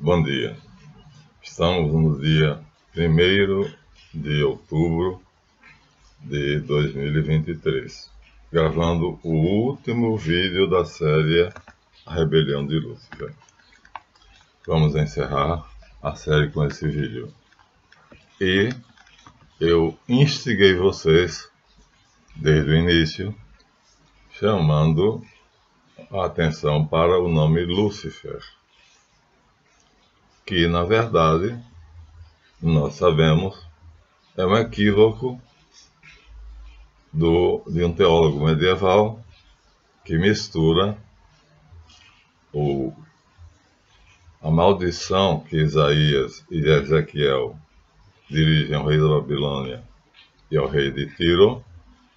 Bom dia, estamos no dia 1º de outubro de 2023, gravando o último vídeo da série A Rebelião de Lúcifer. Vamos encerrar a série com esse vídeo. E eu instiguei vocês, desde o início, chamando a atenção para o nome Lúcifer, que na verdade nós sabemos é um equívoco de um teólogo medieval que mistura a maldição que Isaías e Ezequiel dirigem ao rei da Babilônia e ao rei de Tiro,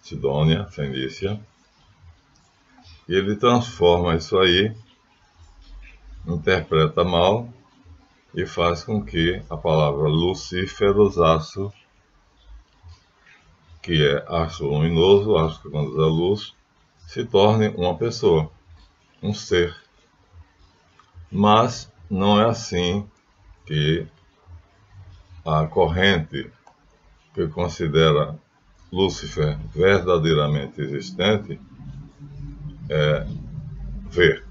Sidônia, Fenícia, e ele transforma isso aí, interpreta mal e faz com que a palavra lucíferosaço, que é aço luminoso, aço que conduz a luz, se torne uma pessoa, um ser. Mas não é assim que a corrente que considera Lúcifer verdadeiramente existente vê.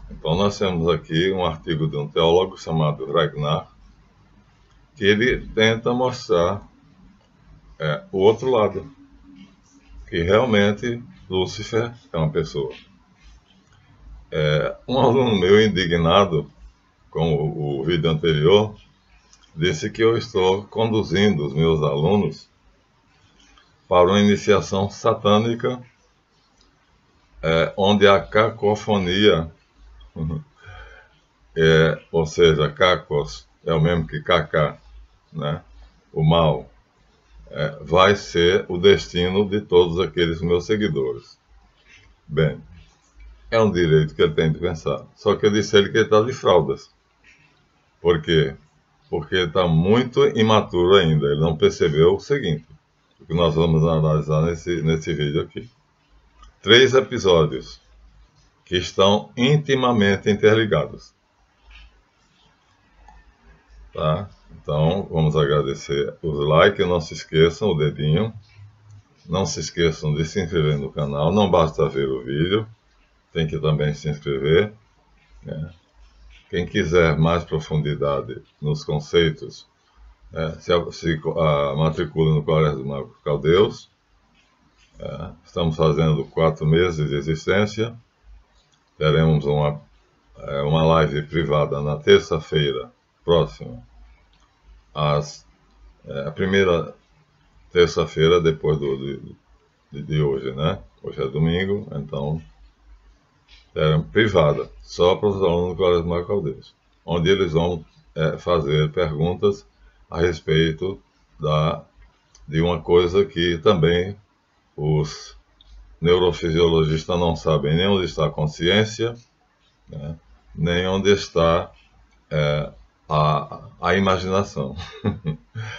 Então nós temos aqui um artigo de um teólogo chamado Ragnar, que ele tenta mostrar o outro lado, que realmente Lúcifer é uma pessoa. Um aluno meu indignado com o vídeo anterior disse que eu estou conduzindo os meus alunos para uma iniciação satânica, onde a cacofonia, ou seja, cacos é o mesmo que cacá, né? O mal, vai ser o destino de todos aqueles meus seguidores. Bem, é um direito que ele tem de pensar. Só que eu disse a ele que ele está de fraldas. Por quê? Porque ele está muito imaturo ainda. Ele não percebeu o seguinte, o que nós vamos analisar nesse vídeo aqui. 3 episódios que estão intimamente interligados. Tá? Então, vamos agradecer os likes, não se esqueçam, o dedinho. Não se esqueçam de se inscrever no canal, não basta ver o vídeo, tem que também se inscrever, né? Quem quiser mais profundidade nos conceitos, se matricula no Colégio dos Magos Caldeus. Estamos fazendo 4 meses de existência. Teremos uma live privada na terça-feira próxima, a primeira terça-feira depois de hoje, né? Hoje é domingo, então privada, só para os alunos do Colégio dos Magos Caldeus, onde eles vão fazer perguntas a respeito de uma coisa que também os neurofisiologistas não sabem nem onde está a consciência, né? Nem onde está a imaginação.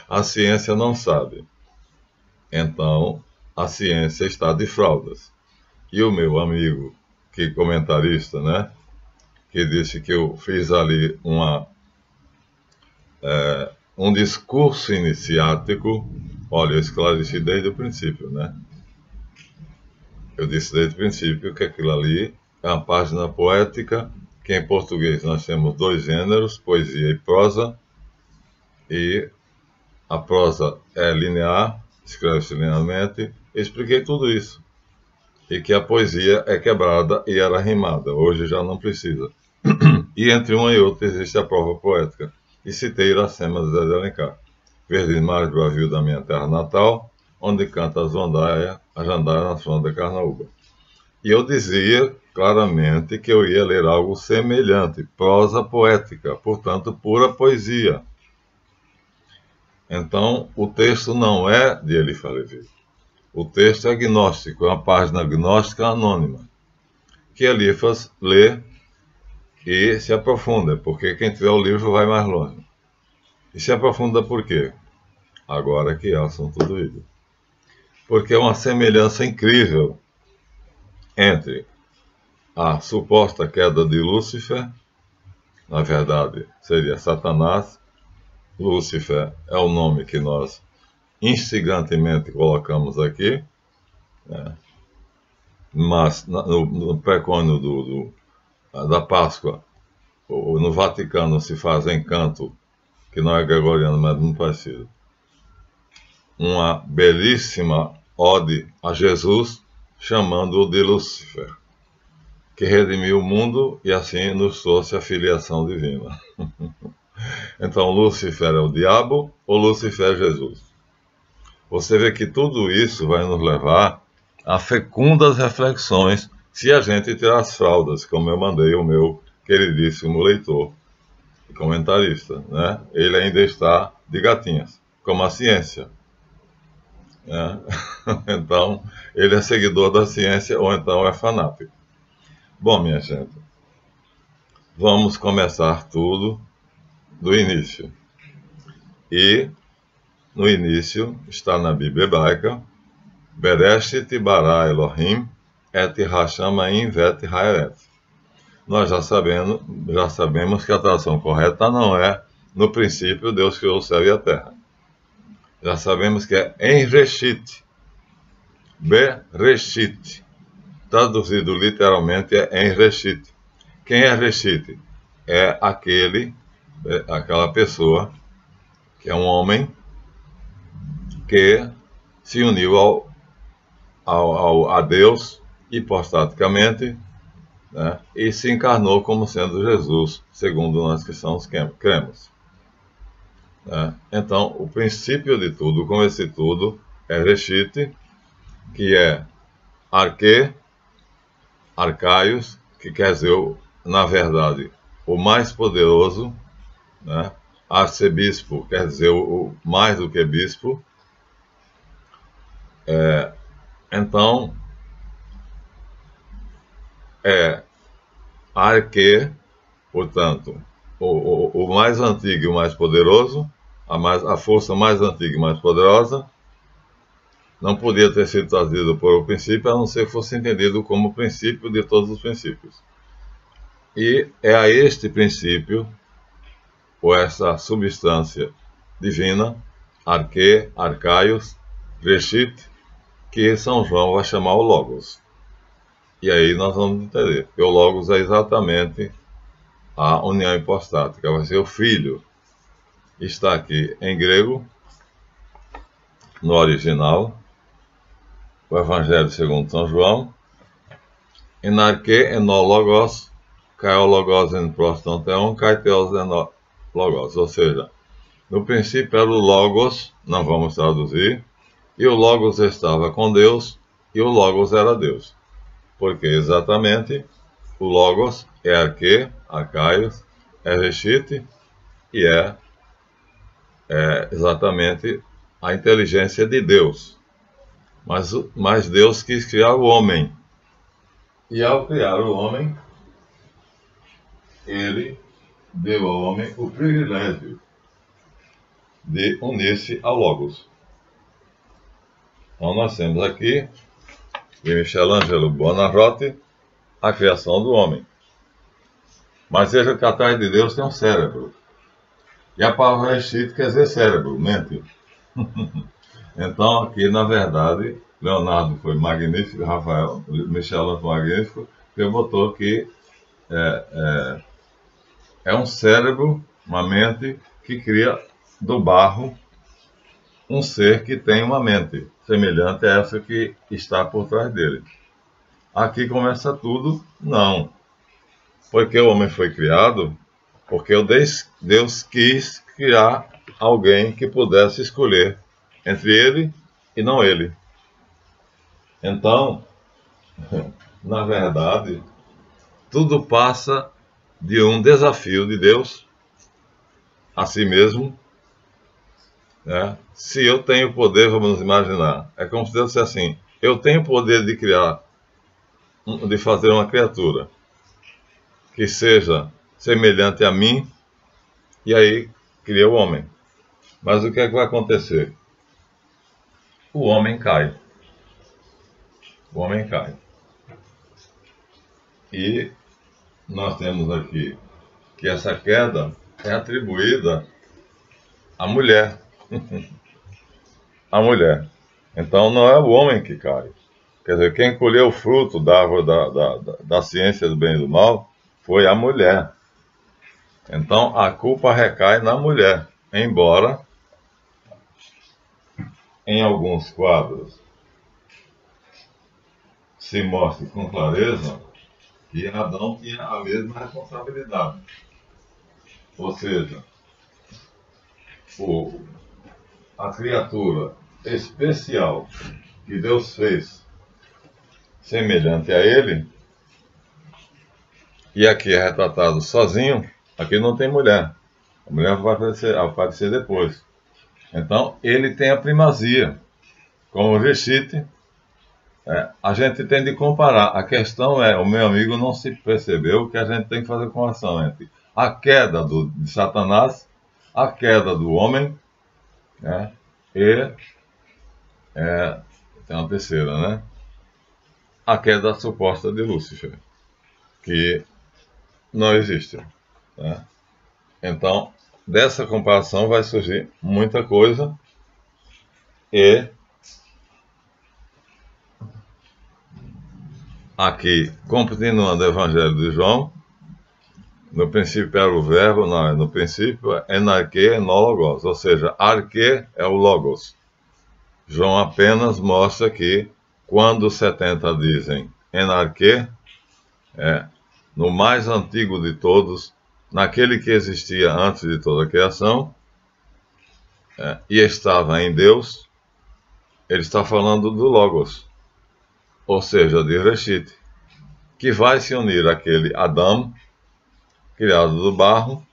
A ciência não sabe. Então, a ciência está de fraldas. E o meu amigo, que comentarista, né, que disse que eu fiz ali um discurso iniciático, olha, eu esclareci desde o princípio, né? Eu disse desde o princípio que aquilo ali é uma página poética, que em português nós temos 2 gêneros, poesia e prosa, e a prosa é linear, escreve-se linearmente. Eu expliquei tudo isso. E que a poesia é quebrada e era rimada, hoje já não precisa. E entre uma e outra existe a prova poética. E citei Iracema de Zé de Alencar. Verdes mares bravio da minha terra natal, onde canta a jandaia na sonda da carnaúba. E eu dizia claramente que eu ia ler algo semelhante, prosa poética, portanto, pura poesia. Então, o texto não é de Eliphas Levi. O texto é gnóstico, é uma página gnóstica anônima, que Eliphas lê e se aprofunda, porque quem tiver o livro vai mais longe. E se aprofunda por quê? Agora que é o assunto do vídeo. Porque é uma semelhança incrível entre a suposta queda de Lúcifer na verdade, seria Satanás. Lúcifer é o nome que nós instigantemente colocamos aqui, né? Mas no precônio da Páscoa, no Vaticano se faz em canto, que não é gregoriano, mas muito parecido, uma belíssima ode a Jesus, chamando-o de Lúcifer, que redimiu o mundo e assim nos trouxe a filiação divina. Então, Lúcifer é o diabo ou Lúcifer é Jesus? Você vê que tudo isso vai nos levar a fecundas reflexões se a gente tirar as fraldas, como eu mandei o meu queridíssimo leitor e comentarista, né? Ele ainda está de gatinhas, como a ciência, né? Então, ele é seguidor da ciência ou então é fanático. Bom, minha gente, vamos começar tudo do início. E no início está na Bíblia hebraica, Bereshit bara Elohim et Hashamayim vet haeret. Nós já sabemos que a tradução correta não é no princípio Deus criou o céu e a terra. Já sabemos que é em Reshit, Bereshit. Traduzido literalmente é em Reshit. Quem é Reshit? É aquela pessoa que é um homem que se uniu a Deus hipostaticamente, né, e se encarnou como sendo Jesus, segundo nós cristãos cremos. Né? Então, o princípio de tudo, o começo de tudo, é Reshit, que é Arque, Arcaios, que quer dizer, na verdade, o mais poderoso, né? Arcebispo quer dizer o mais do que bispo. Então, Arque, portanto, o mais antigo e o mais poderoso, a força mais antiga e mais poderosa, não podia ter sido trazido por o princípio, a não ser que fosse entendido como o princípio de todos os princípios. E é a este princípio, ou essa substância divina, Arque, Arcaios, Reshit, que São João vai chamar o Logos. E aí nós vamos entender que o Logos é exatamente a união hipostática, vai ser o Filho. Está aqui em grego, no original, o Evangelho segundo São João, Enarque enologos, Kaiologos en prostonteon, Kaiteos enologos. Ou seja, no princípio era o Logos, não vamos traduzir, e o Logos estava com Deus, e o Logos era Deus. Porque exatamente o Logos é Arque, Arcaios, é Reshit, e é exatamente a inteligência de Deus. Mas Deus quis criar o homem. E ao criar o homem, ele deu ao homem o privilégio de unir-se ao Logos. Então nós temos aqui, de Michelangelo Buonarroti, a criação do homem. Mas veja que atrás de Deus tem um cérebro. E a palavra Reshit quer dizer cérebro, mente. Então aqui, na verdade, Leonardo foi magnífico, Rafael, Michelangelo foi magnífico, porque botou que é um cérebro, uma mente, que cria do barro um ser que tem uma mente, semelhante a essa que está por trás dele. Aqui começa tudo? Não. Porque o homem foi criado, porque Deus quis criar alguém que pudesse escolher entre ele e não ele. Então, na verdade, tudo passa de um desafio de Deus a si mesmo, né? Se eu tenho poder, vamos imaginar, é como se Deus dissesse assim: eu tenho poder de criar, de fazer uma criatura que seja semelhante a mim, e aí cria o homem. Mas o que é que vai acontecer? O homem cai. O homem cai. E nós temos aqui que essa queda é atribuída à mulher. A mulher. Então não é o homem que cai. Quer dizer, quem colheu o fruto da árvore da ciência do bem e do mal foi a mulher. Então a culpa recai na mulher, embora em alguns quadros se mostre com clareza que Adão tinha a mesma responsabilidade. Ou seja, a criatura especial que Deus fez semelhante a ele, e aqui é retratado sozinho, aqui não tem mulher. A mulher vai aparecer depois. Então, ele tem a primazia. Como o Reshit, a gente tem de comparar. A questão é, o meu amigo não se percebeu que a gente tem que fazer comparação entre a queda de Satanás, a queda do homem, né, e tem uma terceira, né? A queda suposta de Lúcifer, que não existe, né? Então, dessa comparação vai surgir muita coisa e aqui, continuando o Evangelho de João, no princípio era o verbo, não, no princípio é enarque, enólogos, ou seja, arque é o logos. João apenas mostra que quando os 70 dizem enarque, no mais antigo de todos, naquele que existia antes de toda a criação, e estava em Deus, ele está falando do Logos, ou seja, de Reshit, que vai se unir àquele Adão, criado do barro,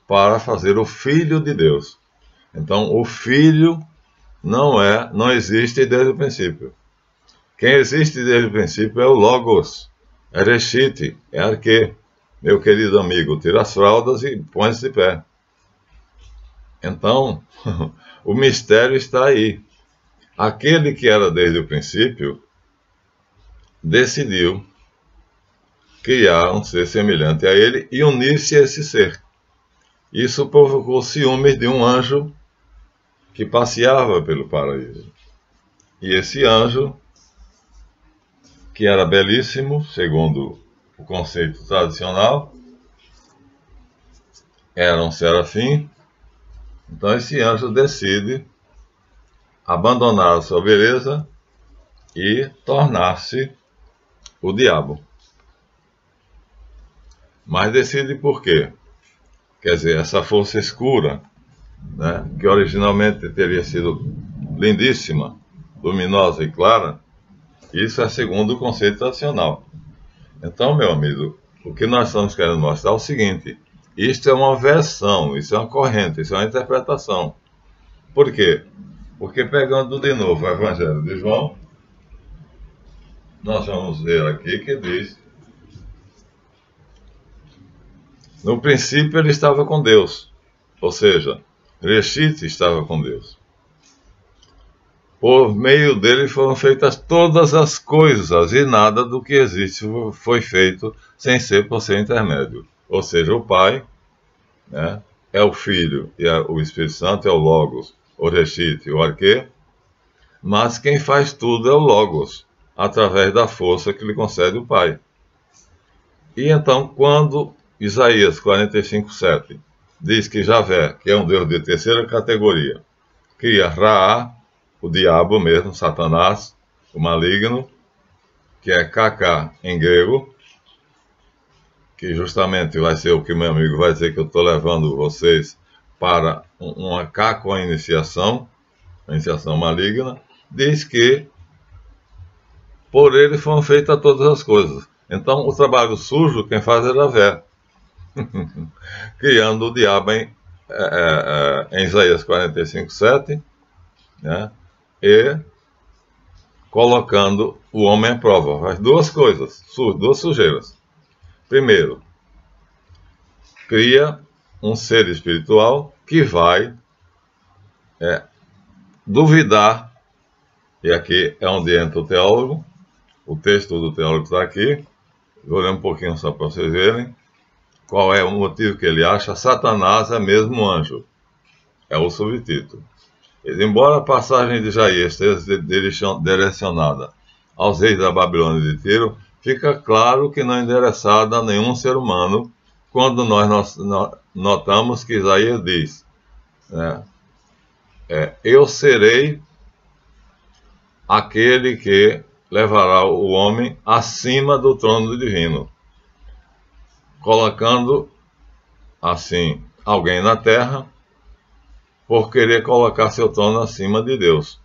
para fazer o Filho de Deus. Então, o Filho não existe desde o princípio. Quem existe desde o princípio é o Logos, é Reshit, é Arque. Meu querido amigo, tira as fraldas e põe-se de pé. Então, o mistério está aí. Aquele que era desde o princípio decidiu criar um ser semelhante a ele e unir-se a esse ser. Isso provocou ciúmes de um anjo que passeava pelo paraíso. E esse anjo, que era belíssimo, segundo o conceito tradicional, era um serafim. Então esse anjo decide abandonar a sua beleza e tornar-se o diabo. Mas decide por quê? Quer dizer, essa força escura, né, que originalmente teria sido lindíssima, luminosa e clara, isso é segundo o conceito tradicional. Então, meu amigo, o que nós estamos querendo mostrar é o seguinte: isto é uma versão, isso é uma corrente, isso é uma interpretação. Por quê? Porque pegando de novo o Evangelho de João, nós vamos ver aqui que diz: no princípio ele estava com Deus, ou seja, Reshit estava com Deus. Por meio dele foram feitas todas as coisas, e nada do que existe foi feito sem ser por seu intermédio. Ou seja, o Pai, né, é o Filho, e o Espírito Santo é o Logos, o Reshit, o Arque, mas quem faz tudo é o Logos, através da força que lhe concede o Pai. E então, quando Isaías 45:7 diz que Javé, que é um Deus de terceira categoria, cria Ra, o diabo mesmo, Satanás, o maligno, que é Kaká em grego, que justamente vai ser o que meu amigo vai dizer que eu estou levando vocês para uma Kaká iniciação, a iniciação maligna, diz que por ele foram feitas todas as coisas. Então o trabalho sujo quem faz é Javé, criando o diabo em Isaías 45:7, né? E colocando o homem à prova. Faz duas coisas, duas sujeiras. Primeiro, cria um ser espiritual que vai duvidar, e aqui é onde entra o teólogo, o texto do teólogo está aqui, vou ler um pouquinho só para vocês verem. Qual é o motivo que ele acha? Satanás é mesmo anjo. É o subtítulo. Embora a passagem de Isaías esteja direcionada aos reis da Babilônia de Tiro, fica claro que não é endereçada a nenhum ser humano quando nós notamos que Isaías diz, né, eu serei aquele que levará o homem acima do trono divino, colocando assim alguém na terra por querer colocar seu trono acima de Deus.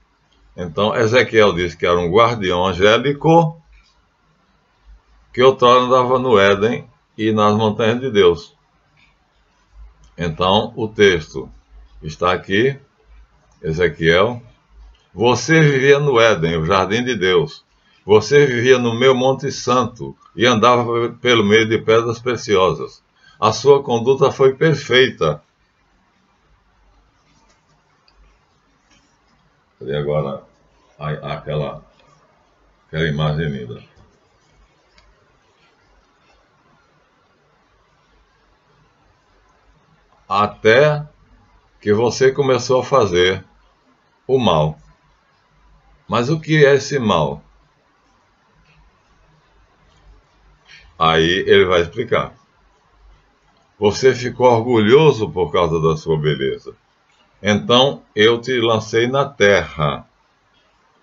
Então Ezequiel disse que era um guardião angélico que outrora andava no Éden e nas montanhas de Deus. Então o texto está aqui, Ezequiel. Você vivia no Éden, o jardim de Deus. Você vivia no meu monte santo e andava pelo meio de pedras preciosas. A sua conduta foi perfeita. E agora aquela imagem linda. Até que você começou a fazer o mal. Mas o que é esse mal? Aí ele vai explicar. Você ficou orgulhoso por causa da sua beleza. Então eu te lancei na terra.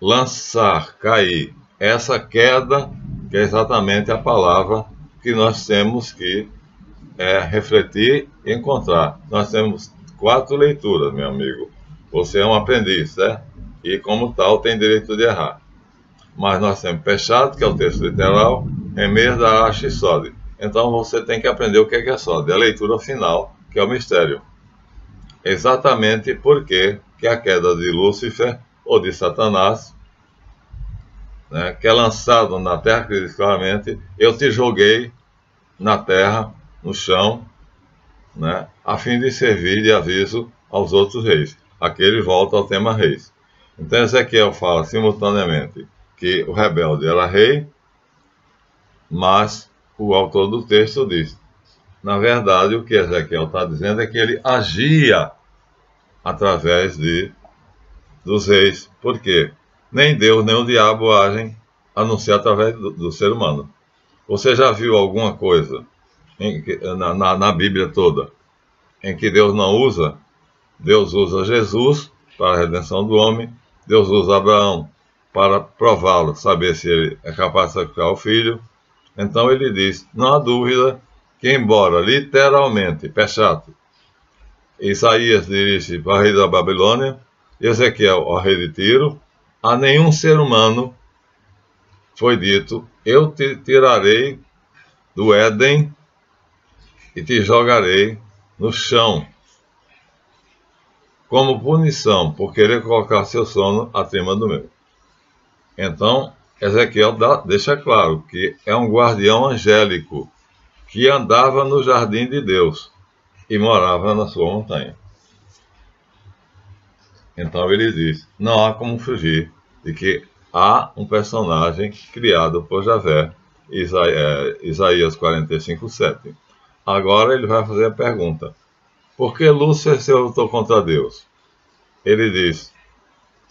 Lançar, cair. Essa queda, que é exatamente a palavra que nós temos que refletir e encontrar. Nós temos 4 leituras, meu amigo. Você é um aprendiz, certo? E como tal tem direito de errar. Mas nós temos Peshat, que é o texto literal, Emer da Ash e Sod. Então você tem que aprender o que é Sod, a leitura final, que é o mistério. Exatamente porque que a queda de Lúcifer, ou de Satanás, né, que é lançado na terra, que diz claramente, eu te joguei na terra, no chão, né, a fim de servir de aviso aos outros reis. Aqui ele volta ao tema reis. Então Ezequiel fala simultaneamente que o rebelde era rei, mas o autor do texto diz, na verdade, o que Ezequiel está dizendo é que ele agia através dos reis. Por quê? Nem Deus, nem o diabo agem a não ser através do ser humano. Você já viu alguma coisa na Bíblia toda em que Deus não usa? Deus usa Jesus para a redenção do homem, Deus usa Abraão para prová-lo, saber se ele é capaz de sacrificar o filho. Então ele diz, não há dúvida que, embora literalmente, Peshat, Isaías dirige para o rei da Babilônia, Ezequiel ao rei de Tiro, a nenhum ser humano foi dito, eu te tirarei do Éden e te jogarei no chão, como punição por querer colocar seu sono acima do meu. Então, Ezequiel deixa claro que é um guardião angélico que andava no jardim de Deus e morava na sua montanha. Então ele diz, não há como fugir de que há um personagem criado por Javé, Isaías 45:7. Agora ele vai fazer a pergunta, por que Lúcifer se lutou contra Deus? Ele diz,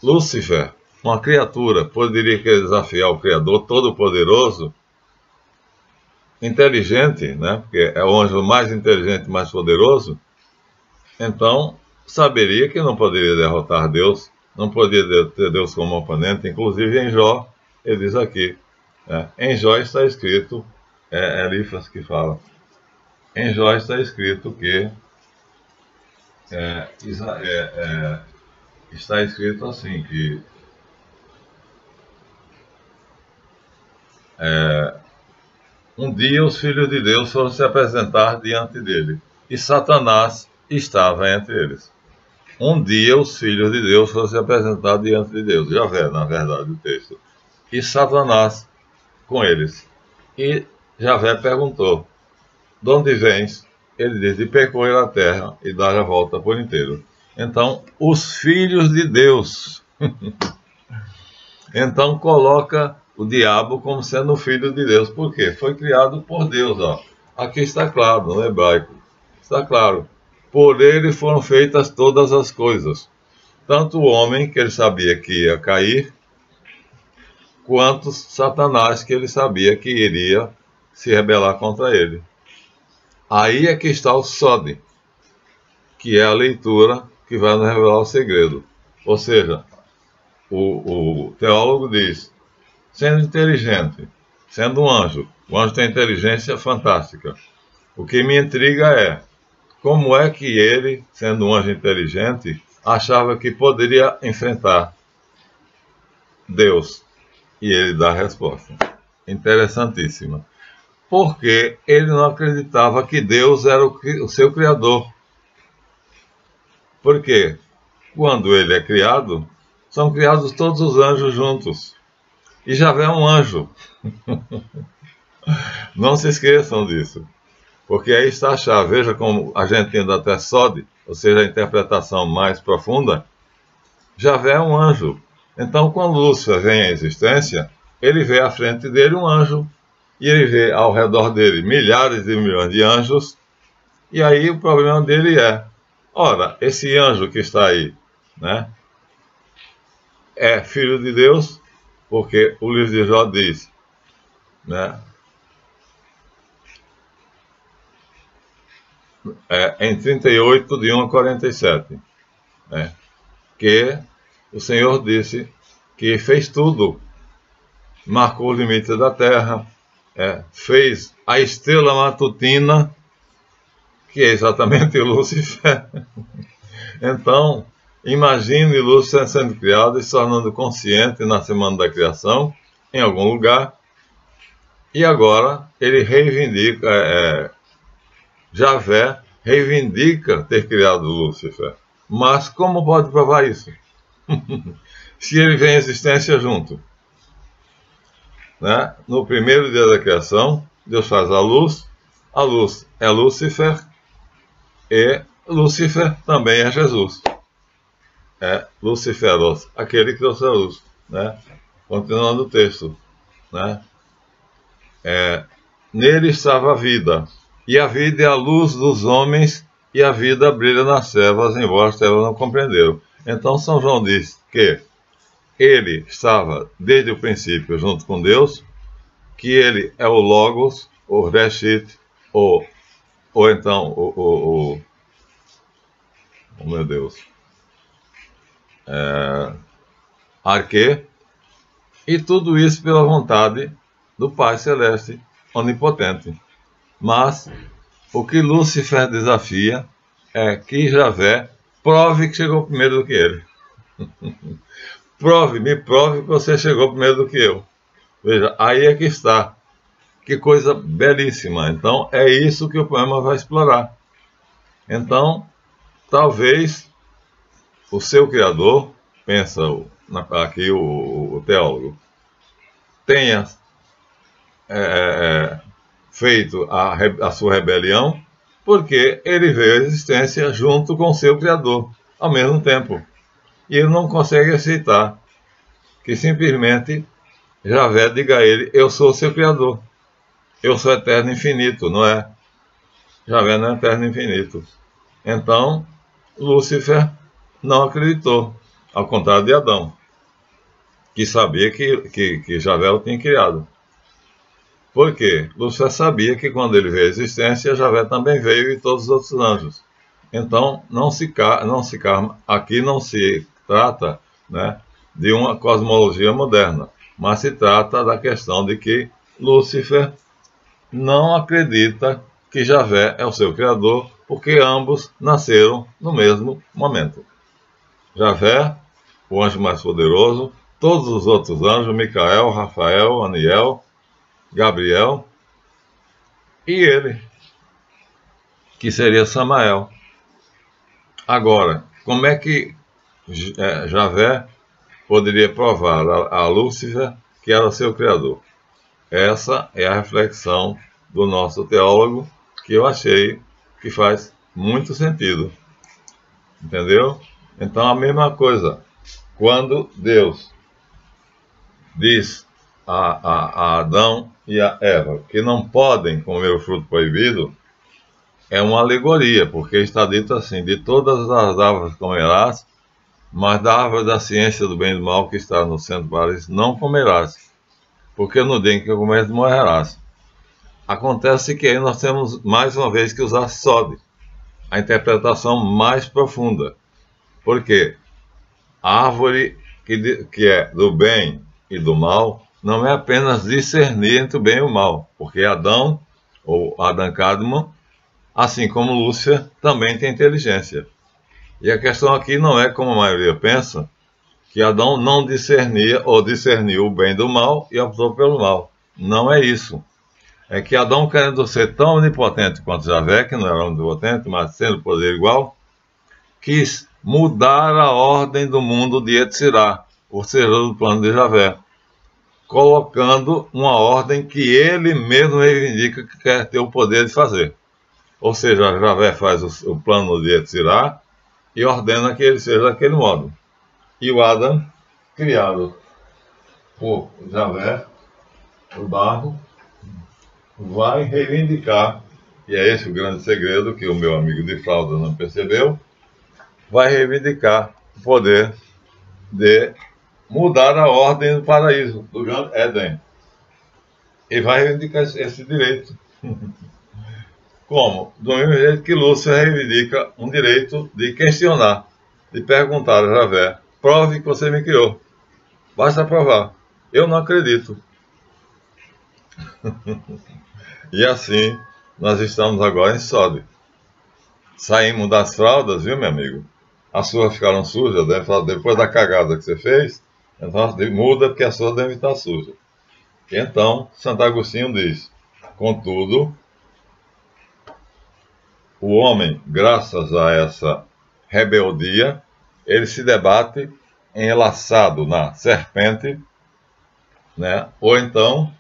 Lúcifer, uma criatura, poderia desafiar o Criador Todo-Poderoso, inteligente, né? Porque é o anjo mais inteligente e mais poderoso, então saberia que não poderia derrotar Deus, não poderia ter Deus como oponente. Inclusive em Jó, ele diz aqui, em Jó está escrito, Elifas que fala, em Jó está escrito que está escrito assim, que um dia os filhos de Deus foram se apresentar diante dele, e Satanás estava entre eles. Um dia os filhos de Deus foram se apresentar diante de Deus, Javé, na verdade, o texto, e Satanás com eles. E Javé perguntou, de onde vens? Ele diz, de percorrer a terra e dar a volta por inteiro. Então, os filhos de Deus. Então, coloca o diabo como sendo o filho de Deus. Por quê? Foi criado por Deus. Aqui está claro, no hebraico. Está claro. Por ele foram feitas todas as coisas. Tanto o homem, que ele sabia que ia cair, quanto Satanás, que ele sabia que iria se rebelar contra ele. Aí é que está o sode, que é a leitura que vai nos revelar o segredo. Ou seja, o teólogo diz, sendo inteligente, sendo um anjo, o anjo tem inteligência fantástica. O que me intriga é, como é que ele, sendo um anjo inteligente, achava que poderia enfrentar Deus? E ele dá a resposta. Interessantíssima. Porque ele não acreditava que Deus era o seu criador. Porque quando ele é criado, são criados todos os anjos juntos. E Javé é um anjo. Não se esqueçam disso. Porque aí está a chave. Veja como a gente indo até Sode, ou seja, a interpretação mais profunda. Javé é um anjo. Então, quando Lúcifer vem à existência, ele vê à frente dele um anjo. E ele vê ao redor dele milhares e milhões de anjos. E aí o problema dele é, ora, esse anjo que está aí, né, é filho de Deus, porque o livro de Jó diz, né, em 38, de 1 a 47, né, que o Senhor disse que fez tudo, marcou o limite da terra, fez a estrela matutina, que é exatamente Lúcifer. Então, imagine Lúcifer sendo criado e se tornando consciente na semana da criação, em algum lugar, e agora ele reivindica, Javé reivindica ter criado Lúcifer. Mas como pode provar isso? Se ele vem à existência junto. Né? No primeiro dia da criação, Deus faz a luz é Lúcifer, e Lúcifer também é Jesus. É Luciferos, aquele que trouxe a luz. Né? Continuando o texto. Né? Nele estava a vida, e a vida é a luz dos homens, e a vida brilha nas trevas, embora as trevas não compreenderam. Então São João diz que ele estava desde o princípio junto com Deus, que ele é o Logos, o Reshit, ou então oh meu Deus, Arquê, e tudo isso pela vontade do Pai Celeste, onipotente. Mas o que Lúcifer desafia é que Javé prove que chegou primeiro do que ele. Me prove que você chegou primeiro do que eu. Veja, aí é que está. Que coisa belíssima. Então, é isso que o poema vai explorar. Então, talvez o seu criador, pensa aqui o teólogo, tenha feito a sua rebelião porque ele veio à existência junto com o seu criador, ao mesmo tempo. E ele não consegue aceitar que simplesmente Javé diga a ele, eu sou o seu criador. Eu sou eterno e infinito, não é? Javé não é eterno e infinito. Então, Lúcifer não acreditou, ao contrário de Adão, que sabia que Javé o tinha criado. Por quê? Lúcifer sabia que quando ele veio à existência, Javé também veio e todos os outros anjos. Então, aqui não se trata, né, de uma cosmologia moderna, mas se trata da questão de que Lúcifer não acredita que Javé é o seu criador, porque ambos nasceram no mesmo momento. Javé, o anjo mais poderoso, todos os outros anjos, Micael, Rafael, Aniel, Gabriel, e ele, que seria Samael. Agora, como é que Javé poderia provar a Lúcifer que era seu criador? Essa é a reflexão do nosso teólogo, que eu achei que faz muito sentido. Entendeu? Então, a mesma coisa. Quando Deus diz a Adão e a Eva, que não podem comer o fruto proibido, é uma alegoria, porque está dito assim: de todas as árvores comerás, mas da árvore da ciência do bem e do mal que está no centro do paraíso não comerás, porque no dia em que comeres morrerás. Acontece que aí nós temos mais uma vez que usar Sode, a interpretação mais profunda, porque a árvore que é do bem e do mal não é apenas discernir entre o bem e o mal, porque Adão, ou Adam Kadmon, assim como Lúcifer, também tem inteligência. E a questão aqui não é, como a maioria pensa, que Adão não discernia ou discerniu o bem do mal e optou pelo mal. Não é isso. É que Adão, querendo ser tão onipotente quanto Javé, que não era onipotente, mas sendo poder igual, quis mudar a ordem do mundo de Yetzirah, ou seja, do plano de Javé, colocando uma ordem que ele mesmo reivindica que quer ter o poder de fazer. Ou seja, Javé faz o plano de Yetzirah e ordena que ele seja daquele modo. E o Adam, criado por Javé, o barro, vai reivindicar, e é esse o grande segredo que o meu amigo de fralda não percebeu, vai reivindicar o poder de mudar a ordem do paraíso, do Gan Éden. E vai reivindicar esse direito. Como? Do mesmo jeito que Lúcifer reivindica um direito de questionar, de perguntar a Javé: prove que você me criou. Basta provar. Eu não acredito. E assim, nós estamos agora em Sode. Saímos das fraldas, viu, meu amigo? As suas ficaram sujas, depois da cagada que você fez, então muda porque a sua deve estar suja. E então, Santo Agostinho diz: contudo, o homem, graças a essa rebeldia, ele se debate enlaçado na serpente, né? Ou então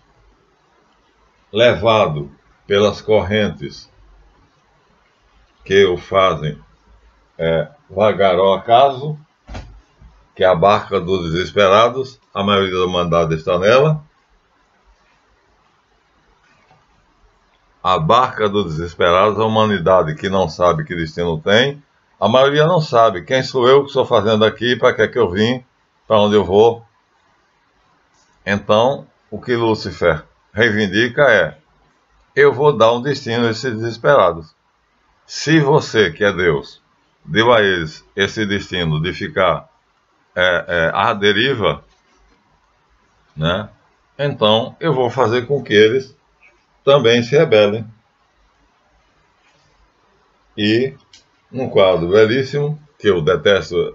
levado pelas correntes que o fazem vagar ao acaso, que é a barca dos desesperados, a maioria da humanidade está nela. A barca dos desesperados, a humanidade que não sabe que destino tem, a maioria não sabe. Quem sou eu que estou fazendo aqui, para que é que eu vim, para onde eu vou? Então, o que Lúcifer reivindica é: eu vou dar um destino a esses desesperados. Se você, que é Deus, deu a eles esse destino de ficar à deriva, né? Então eu vou fazer com que eles também se rebelem. E num quadro belíssimo, que eu detesto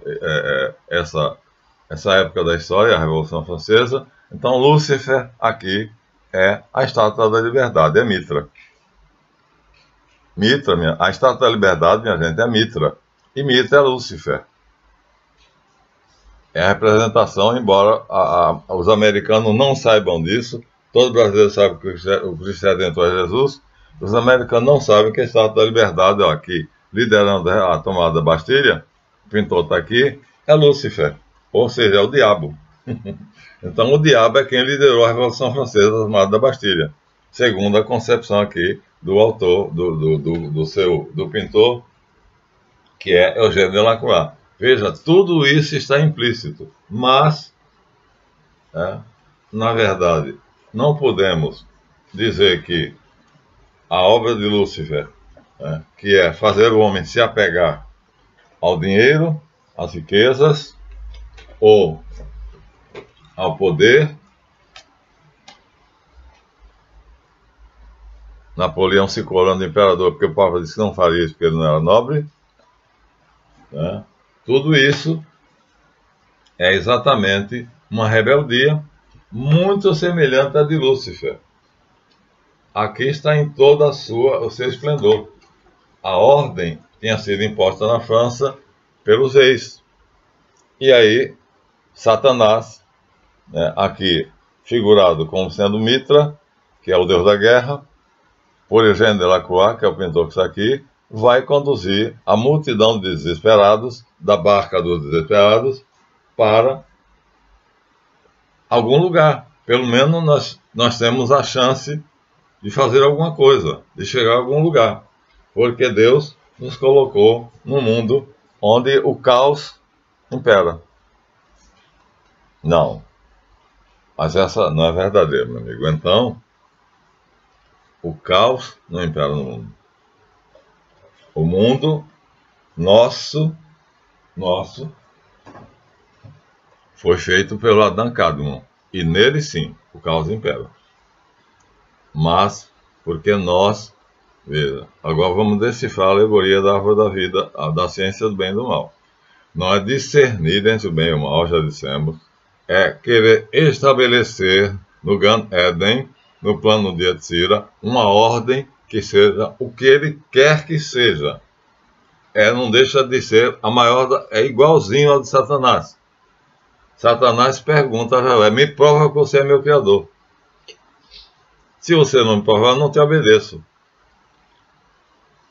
essa época da história, a Revolução Francesa, então Lúcifer aqui é a estátua da liberdade, é Mitra. Mitra, a estátua da liberdade, minha gente, é Mitra. E Mitra é Lúcifer. É a representação, embora os americanos não saibam disso, todo brasileiro sabe que o Cristo Redentor é Jesus, os americanos não sabem que a estátua da liberdade, ó, aqui, liderando a tomada da Bastilha, o pintor está aqui, é Lúcifer, ou seja, é o diabo. Então o diabo é quem liderou a Revolução Francesa, a tomada da Bastilha, segundo a concepção aqui do autor, do pintor, que é Eugène Delacroix. Veja, tudo isso está implícito, mas, na verdade, não podemos dizer que a obra de Lúcifer, que é fazer o homem se apegar ao dinheiro, às riquezas, ou ao poder. Napoleão se coroando imperador porque o Papa disse que não faria isso porque ele não era nobre. Tudo isso é exatamente uma rebeldia muito semelhante à de Lúcifer. Aqui está em todo o seu esplendor. A ordem tinha sido imposta na França pelos reis. E aí, Satanás, aqui figurado como sendo Mitra, que é o deus da guerra, por Eugène Delacroix, que é o pintor que está aqui, vai conduzir a multidão de desesperados, da barca dos desesperados, para algum lugar. pelo menos nós temos a chance de fazer alguma coisa, de chegar a algum lugar. Porque Deus nos colocou num mundo onde o caos impera. Não. Mas essa não é verdadeira, meu amigo. Então, o caos não impera no mundo. O mundo nosso, foi feito pelo Adão Cadmon. E nele sim, o caos impera. Mas, porque nós, veja, agora vamos decifrar a alegoria da árvore da vida, da ciência do bem e do mal. Não é discernir entre o bem e o mal, já dissemos, é querer estabelecer no Gan Eden, no plano de Yetzirah, uma ordem que seja o que ele quer que seja. Não deixa de ser a maior, é igualzinho ao de Satanás. Satanás pergunta a Javé, me prova que você é meu criador. Se você não me provar, eu não te obedeço.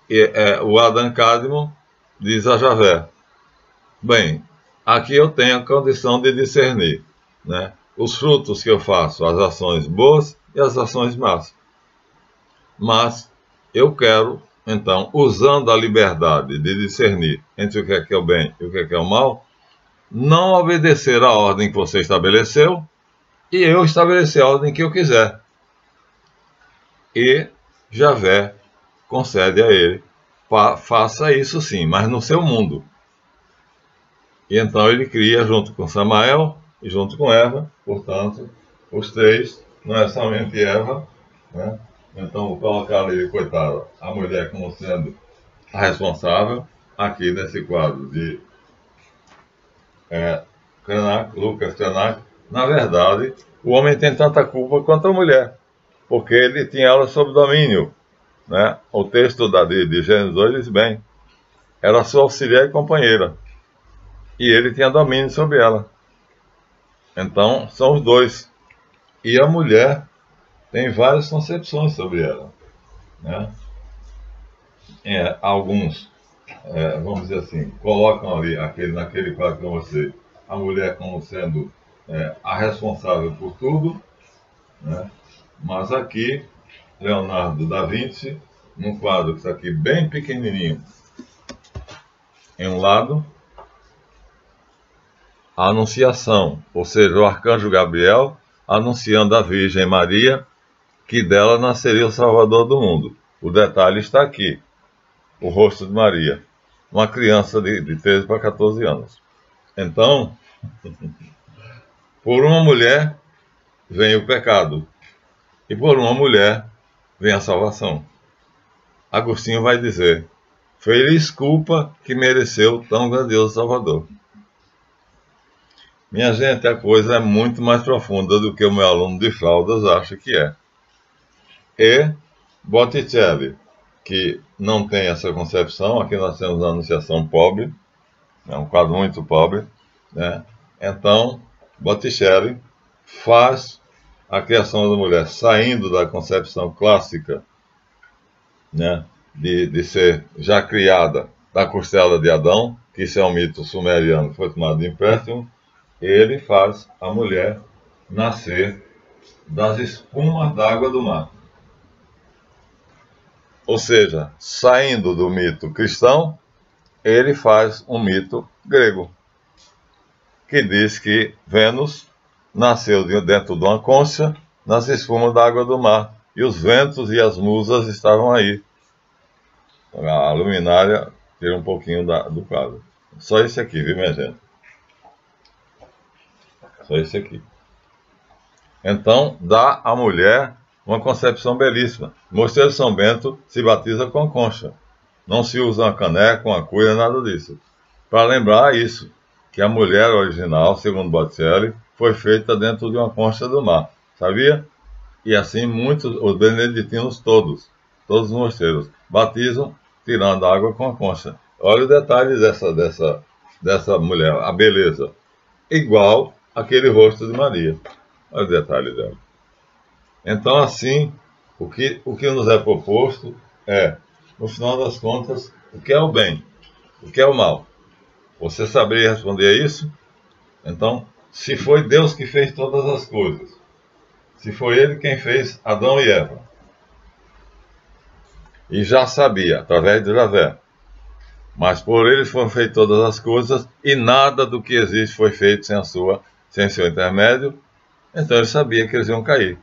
E o Adão Cadmon diz a Javé, bem, aqui eu tenho a condição de discernir, né, os frutos que eu faço, as ações boas e as ações más. Mas eu quero, então, usando a liberdade de discernir entre o que é o bem e o que é o mal, não obedecer à ordem que você estabeleceu e eu estabelecer a ordem que eu quiser. E Javé concede a ele, faça isso sim, mas no seu mundo. E então ele cria, junto com Samael e junto com Eva, portanto, os três, não é somente Eva, né? Então vou colocar ali, coitada, a mulher como sendo a responsável, aqui nesse quadro de Lucas Cranach. Na verdade, o homem tem tanta culpa quanto a mulher, porque ele tinha ela sob domínio, né? O texto de Gênesis 2 diz bem, era sua auxiliar e companheira, e ele tinha domínio sobre ela. Então, são os dois. E a mulher tem várias concepções sobre ela, né? Alguns, vamos dizer assim, colocam ali, naquele quadro que eu mostrei, a mulher como sendo a responsável por tudo, né? Mas aqui, Leonardo da Vinci, num quadro que está aqui bem pequenininho, em um lado, a Anunciação, ou seja, o arcanjo Gabriel anunciando à Virgem Maria que dela nasceria o Salvador do mundo. O detalhe está aqui, o rosto de Maria, uma criança de 13 para 14 anos. Então, por uma mulher vem o pecado, e por uma mulher vem a salvação. Agostinho vai dizer, feliz culpa que mereceu tão grandioso Salvador. Minha gente, a coisa é muito mais profunda do que o meu aluno de fraldas acha que é. E Botticelli, que não tem essa concepção, aqui nós temos a Anunciação pobre, é um quadro muito pobre, né? Então, Botticelli faz a criação da mulher saindo da concepção clássica, né, de ser já criada da costela de Adão, que isso é um mito sumeriano que foi tomado de empréstimo. Ele faz a mulher nascer das espumas d'água do mar. Ou seja, saindo do mito cristão, ele faz um mito grego, que diz que Vênus nasceu dentro de uma concha, nas espumas d'água do mar, e os ventos e as musas estavam aí. A luminária tira um pouquinho do quadro. Só esse aqui, viu, minha gente? Só esse aqui. Então, dá à mulher uma concepção belíssima. Mosteiro de São Bento se batiza com concha. Não se usa uma caneca, uma cuia, nada disso. Para lembrar isso, que a mulher original, segundo Botticelli, foi feita dentro de uma concha do mar. Sabia? E assim muitos, os beneditinos todos os mosteiros, batizam tirando água com a concha. Olha o detalhe dessa mulher, a beleza. Igual aquele rosto de Maria. Olha o detalhe dela. Então, assim, o que nos é proposto é, no final das contas, o que é o bem, o que é o mal. Você saberia responder a isso? Então, se foi Deus que fez todas as coisas, Se foi ele quem fez Adão e Eva. E já sabia, através de Javé. Mas por ele foram feitas todas as coisas, e nada do que existe foi feito sem seu intermédio. Então ele sabia que eles iam cair.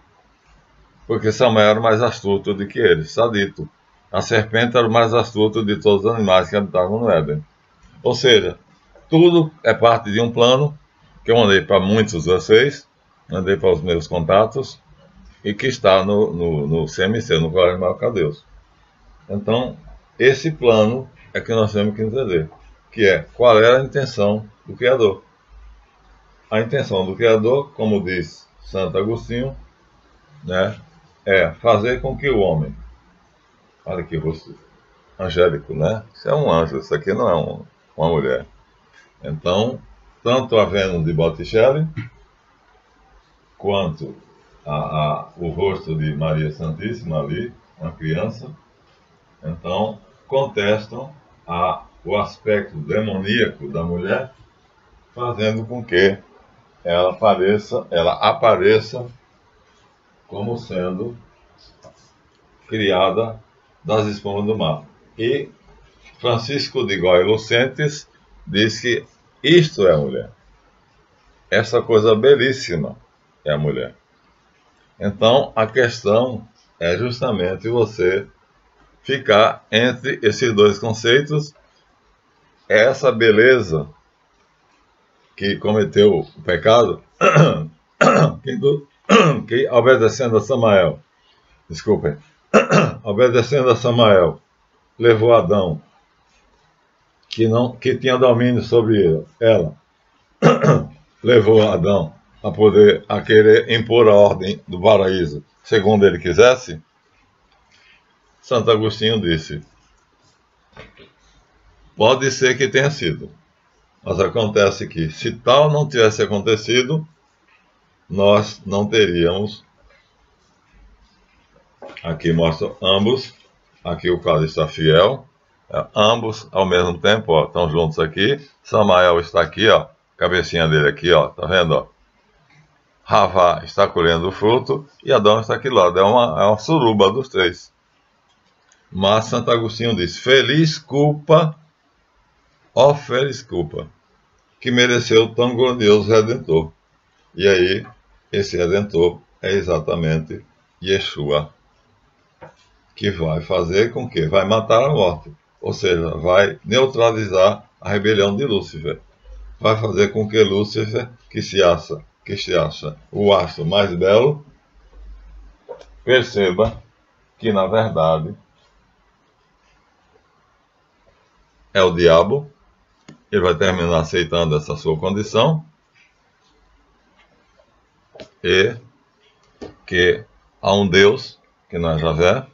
Porque Samuel era mais astuto do que eles, está dito. A serpente era o mais astuto de todos os animais que habitavam no Éden. Ou seja, tudo é parte de um plano que eu mandei para muitos de vocês, mandei para os meus contatos, e que está no CMC, no Colégio Maior Deus. Então, esse plano é que nós temos que entender, que é qual era a intenção do Criador. A intenção do Criador, como diz Santo Agostinho, né, é fazer com que o homem, olha que rosto angélico, né? Isso é um anjo, isso aqui não é uma mulher. Então, tanto a Vênus de Botticelli, quanto o rosto de Maria Santíssima ali, uma criança, então contestam o aspecto demoníaco da mulher, fazendo com que ela apareça como sendo criada das espumas do mar. E Francisco de Goya Lucentes diz que isto é a mulher. Essa coisa belíssima é a mulher. Então, a questão é justamente você ficar entre esses dois conceitos. Essa beleza que cometeu o pecado, que obedecendo a Samael, desculpem, obedecendo a Samael, levou Adão, que tinha domínio sobre ela, levou Adão a querer impor a ordem do paraíso, segundo ele quisesse. Santo Agostinho disse, pode ser que tenha sido, mas acontece que, se tal não tivesse acontecido, nós não teríamos, aqui mostra ambos, aqui o caso está fiel, ambos ao mesmo tempo, ó, estão juntos aqui, Samael está aqui, ó, cabecinha dele aqui, ó, tá vendo, ó? Ravá está colhendo o fruto e Adão está aqui lá, é uma suruba dos três. Mas Santo Agostinho diz, feliz culpa, ó feliz culpa, que mereceu tão glorioso Redentor. E aí, esse Redentor é exatamente Yeshua, que vai fazer com que vai matar a morte, ou seja, vai neutralizar a rebelião de Lúcifer, vai fazer com que Lúcifer, que se acha o astro mais belo, perceba que na verdade é o diabo. Ele vai terminar aceitando essa sua condição e que há um Deus, que não é Javé,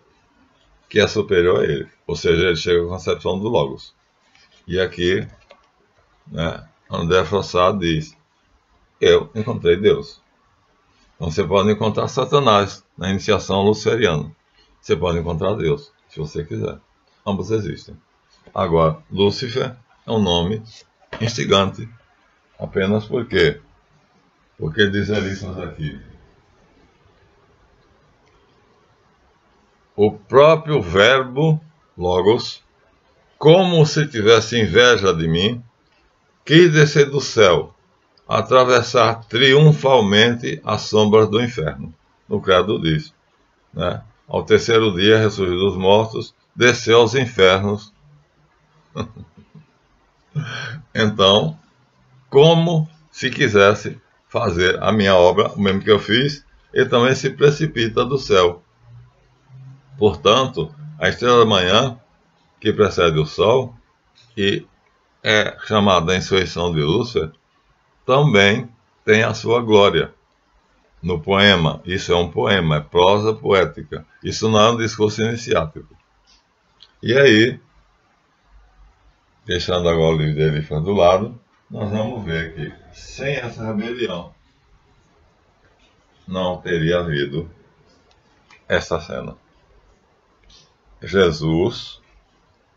que é superior a ele. Ou seja, ele chega à concepção do Logos. E aqui, né, André Frossard diz, eu encontrei Deus. Então você pode encontrar Satanás na iniciação luciferiana. Você pode encontrar Deus, se você quiser. Ambos existem. Agora, Lúcifer é um nome instigante, apenas porque diz Elícias aqui, o próprio verbo, Logos, como se tivesse inveja de mim, quis descer do céu, atravessar triunfalmente as sombras do inferno. No credo diz, né? Ao terceiro dia, ressurgiu dos mortos, desceu aos infernos. Então, como se quisesse fazer a minha obra, o mesmo que eu fiz, ele também se precipita do céu. Portanto, a estrela da manhã, que precede o sol, e é chamada a insurreição de Lúcifer, também tem a sua glória. No poema, isso é um poema, é prosa poética. Isso não é um discurso iniciático. E aí, deixando agora o livro de Elífas do lado, nós vamos ver que sem essa rebelião não teria havido essa cena. Jesus,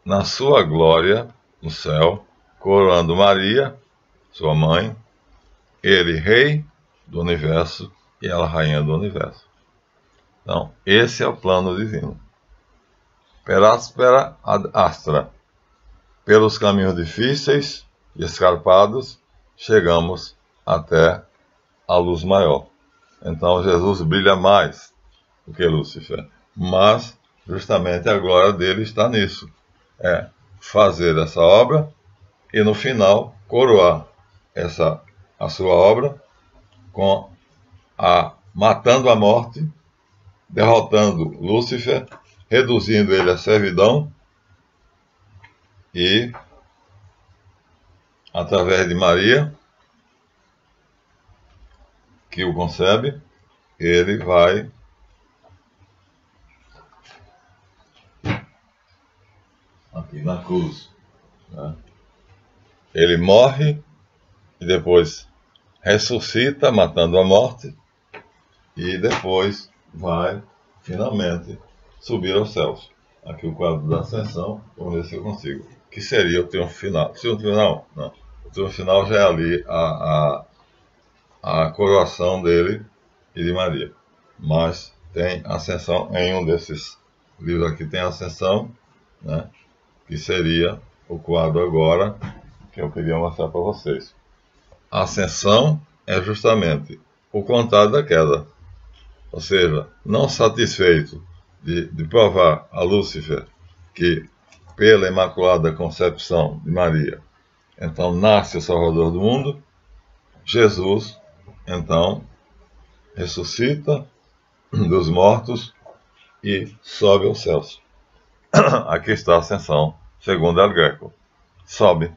na sua glória no céu, coroando Maria, sua mãe, ele rei do universo, e ela rainha do universo. Então, esse é o plano divino. Per aspera ad astra. Pelos caminhos difíceis e escarpados, chegamos até a luz maior. Então, Jesus brilha mais do que Lúcifer. Mas, justamente, a glória dele está nisso. É fazer essa obra e, no final, coroar a sua obra com matando a morte, derrotando Lúcifer, reduzindo ele à servidão e, através de Maria, que o concebe, ele vai aqui na cruz, né? Ele morre e depois ressuscita, matando a morte, e depois vai finalmente subir aos céus. Aqui o quadro da ascensão, vamos ver se eu consigo. Que seria o triunfo final. O triunfo final? Não. O triunfo final já é ali a coroação dele e de Maria. Mas tem ascensão em um desses livros aqui, tem ascensão, né? Que seria o quadro agora que eu queria mostrar para vocês. A ascensão é justamente o contrário da queda. Ou seja, não satisfeito de provar a Lúcifer que, pela Imaculada Concepção de Maria, então nasce o Salvador do mundo, Jesus, então, ressuscita dos mortos e sobe aos céus. Aqui está a ascensão, segundo El Greco. Sobe.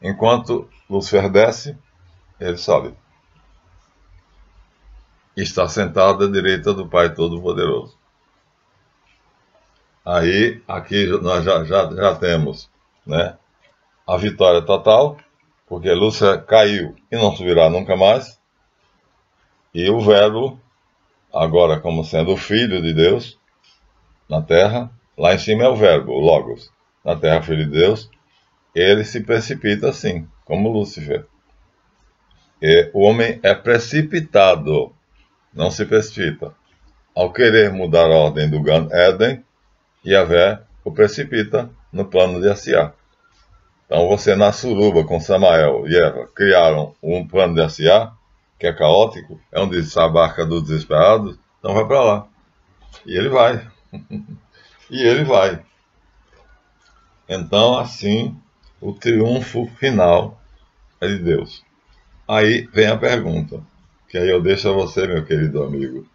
Enquanto Lúcifer desce, ele sobe. Está sentado à direita do Pai Todo-Poderoso. Aí, aqui nós já temos, né, a vitória total, porque Lúcifer caiu e não subirá nunca mais. E o Verbo, agora como sendo o Filho de Deus, na Terra, lá em cima é o Verbo, o Logos. Na Terra, Filho de Deus, ele se precipita assim, como Lúcifer. E o homem é precipitado, não se precipita. Ao querer mudar a ordem do Gan Eden, Yahvé o precipita no plano de Asiá. Então você na suruba com Samael e Eva criaram um plano de Asiá, que é caótico, é onde está a barca dos desesperados, então vai para lá. E ele vai. E ele vai. Então assim, o triunfo final é de Deus. Aí vem a pergunta, que aí eu deixo a você, meu querido amigo,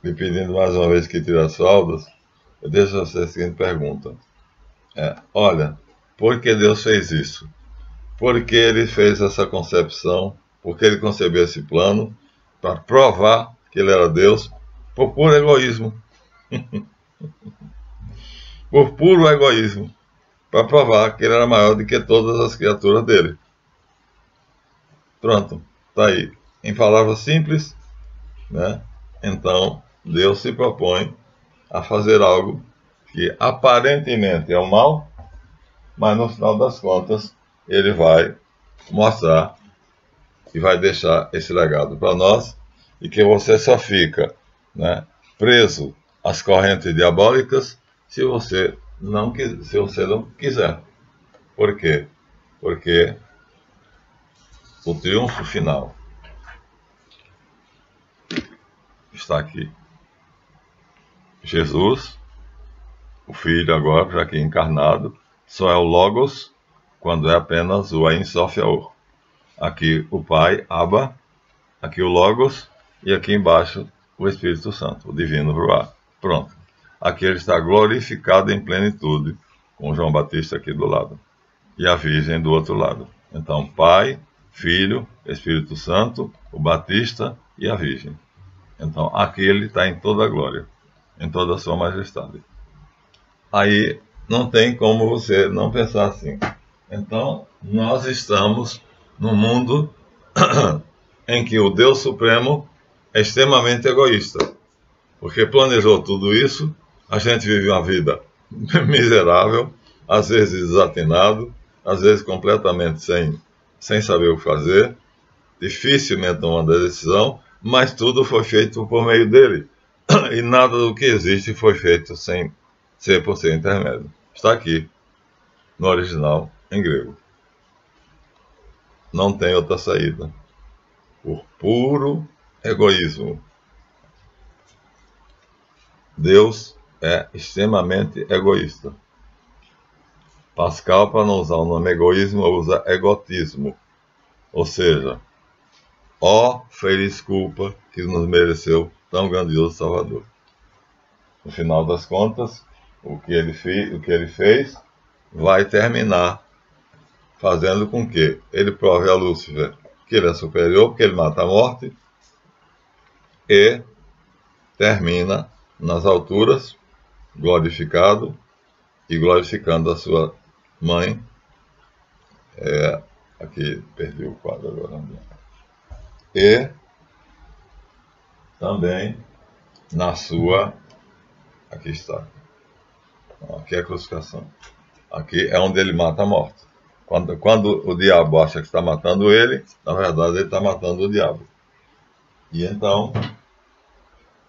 me pedindo mais uma vez que tire as fraldas, eu deixo a você a seguinte pergunta. Olha, por que Deus fez isso? Por que ele fez essa concepção? Por que ele concebeu esse plano? Para provar que ele era Deus por puro egoísmo. Por puro egoísmo. Para provar que ele era maior do que todas as criaturas dele. Pronto, está aí. Em palavras simples, né? Então, Deus se propõe a fazer algo que aparentemente é o mal, mas no final das contas ele vai mostrar e vai deixar esse legado para nós, e que você só fica, né, preso às correntes diabólicas se você não quiser. Por quê? Porque o triunfo final está aqui. Jesus, o Filho agora, já que encarnado, só é o Logos quando é apenas o Ein Sof Yaor. Aqui o Pai, Abba, aqui o Logos, e aqui embaixo o Espírito Santo, o Divino Ruá. Pronto. Aqui ele está glorificado em plenitude, com João Batista aqui do lado, e a Virgem do outro lado. Então, Pai, Filho, Espírito Santo, o Batista e a Virgem. Então, aqui ele está em toda a glória, em toda a sua majestade. Aí não tem como você não pensar assim. Então, nós estamos num mundo em que o Deus Supremo é extremamente egoísta, porque planejou tudo isso, a gente vive uma vida miserável, às vezes desatinado, às vezes completamente sem saber o que fazer, dificilmente tomando a decisão, mas tudo foi feito por meio dele. E nada do que existe foi feito sem ser por seu intermédio. Está aqui, no original, em grego. Não tem outra saída. Por puro egoísmo. Deus é extremamente egoísta. Pascal, para não usar o nome egoísmo, usa egotismo. Ou seja, ó feliz culpa que nos mereceu tão grandioso Salvador. No final das contas, o que ele fez vai terminar fazendo com que ele prove a Lúcifer que ele é superior, porque ele mata a morte, e termina nas alturas, glorificado e glorificando a sua mãe. Aqui, perdi o quadro agora. E também na sua... Aqui está. Aqui é a crucificação. Aqui é onde ele mata a morte. Quando o diabo acha que está matando ele, na verdade ele está matando o diabo. E então,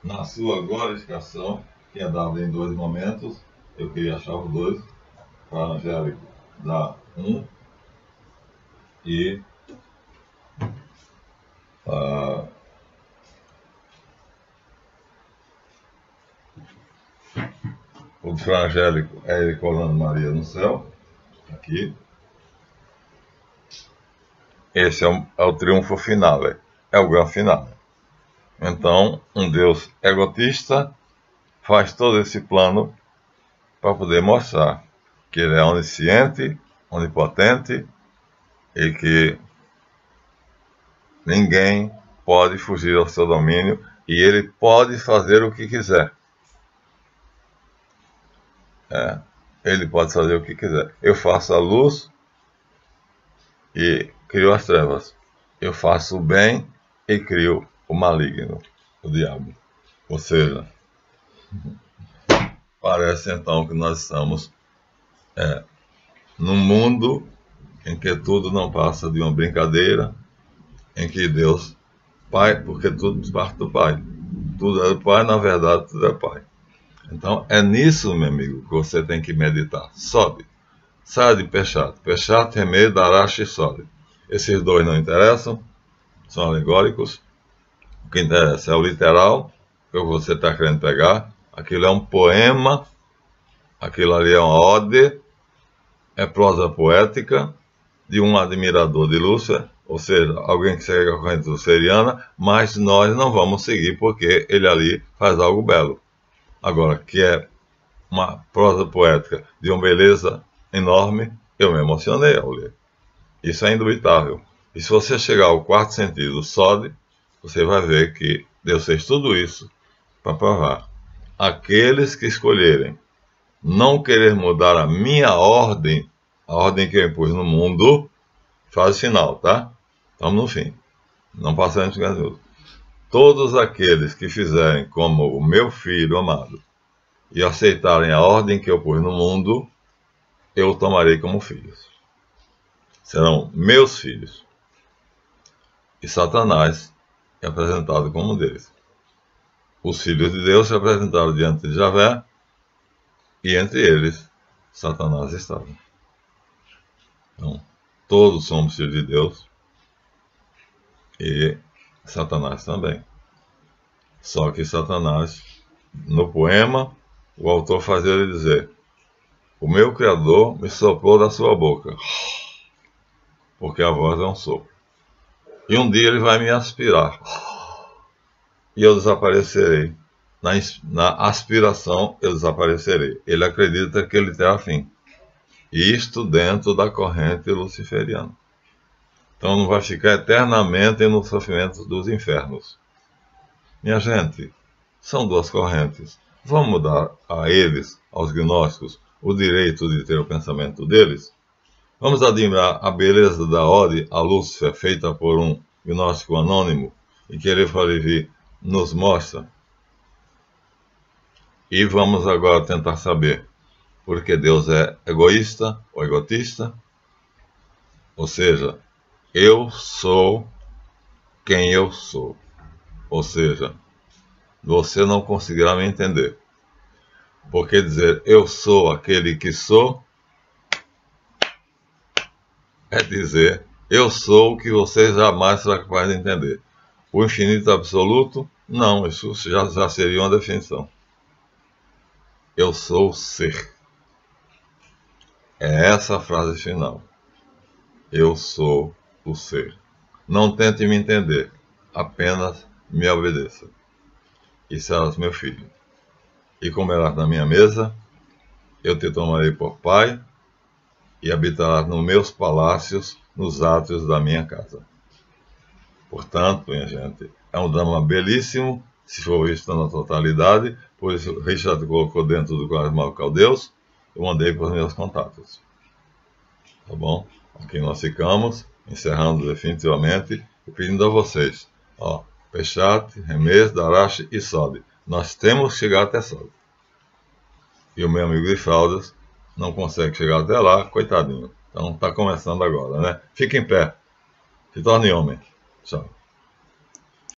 na sua glorificação, que é dada em dois momentos, eu queria achar os dois, para Angélico dar um, e o de Fra Angélico é ele colando Maria no céu, aqui. Esse é o triunfo final, é o grande final. Então, um Deus egotista faz todo esse plano para poder mostrar que ele é onisciente, onipotente e que ninguém pode fugir ao seu domínio e ele pode fazer o que quiser. Ele pode fazer o que quiser. Eu faço a luz e crio as trevas. Eu faço o bem e crio o maligno, o diabo. Ou seja, parece então que nós estamos num mundo em que tudo não passa de uma brincadeira, em que Deus, Pai, porque tudo parte do Pai. Tudo é do Pai, na verdade, tudo é Pai. Então, é nisso, meu amigo, que você tem que meditar. Sobe. Saia de Peshat. Peshat, Remei, Darash e Sobe. Esses dois não interessam, são alegóricos. O que interessa é o literal, que você está querendo pegar. Aquilo é um poema, aquilo ali é uma ode, é prosa poética de um admirador de Lúcifer, ou seja, alguém que segue a corrente luceriana, mas nós não vamos seguir porque ele ali faz algo belo. Agora, que é uma prosa poética de uma beleza enorme, eu me emocionei ao ler. Isso é indubitável. E se você chegar ao quarto sentido, Sode, você vai ver que Deus fez tudo isso para provar. Aqueles que escolherem não querer mudar a minha ordem, a ordem que eu impus no mundo, fase final, tá? Estamos no fim. Não passamos de 15 minutos. Todos aqueles que fizerem como o meu filho amado e aceitarem a ordem que eu pus no mundo, eu tomarei como filhos. Serão meus filhos. E Satanás é apresentado como um deles. Os filhos de Deus se apresentaram diante de Javé, e entre eles, Satanás estava. Então, todos somos filhos de Deus, e Satanás também. Só que Satanás, no poema, o autor faz ele dizer: o meu Criador me soprou da sua boca, porque a voz é um sopro. E um dia ele vai me aspirar, e eu desaparecerei. Na aspiração eu desaparecerei. Ele acredita que ele terá fim. Isto dentro da corrente luciferiana. Então não vai ficar eternamente no sofrimento dos infernos. Minha gente, são duas correntes. Vamos dar a eles, aos gnósticos, o direito de ter o pensamento deles? Vamos admirar a beleza da ode a Lúcifer, feita por um gnóstico anônimo, e que ele Falevi nos mostra. E vamos agora tentar saber por que Deus é egoísta ou egotista. Ou seja, eu sou quem eu sou. Ou seja, você não conseguirá me entender. Porque dizer eu sou aquele que sou é dizer eu sou o que você jamais será capaz de entender. O infinito absoluto, não, isso já seria uma definição. Eu sou o ser. É essa a frase final. Eu sou o ser. Não tente me entender, apenas me obedeça. E serás meu filho. E comerás na minha mesa, eu te tomarei por pai, e habitarás nos meus palácios, nos átrios da minha casa. Portanto, minha gente, é um drama belíssimo, se for visto na totalidade, pois Richard colocou dentro do Quaresmal Caldeus, eu mandei para os meus contatos. Tá bom? Aqui nós ficamos, encerrando definitivamente, e pedindo a vocês, ó, Pechat, Remes, Darache e Sode. Nós temos que chegar até Sode. E o meu amigo de fraldas não consegue chegar até lá, coitadinho. Então está começando agora, né? Fique em pé. Se torne homem. Tchau.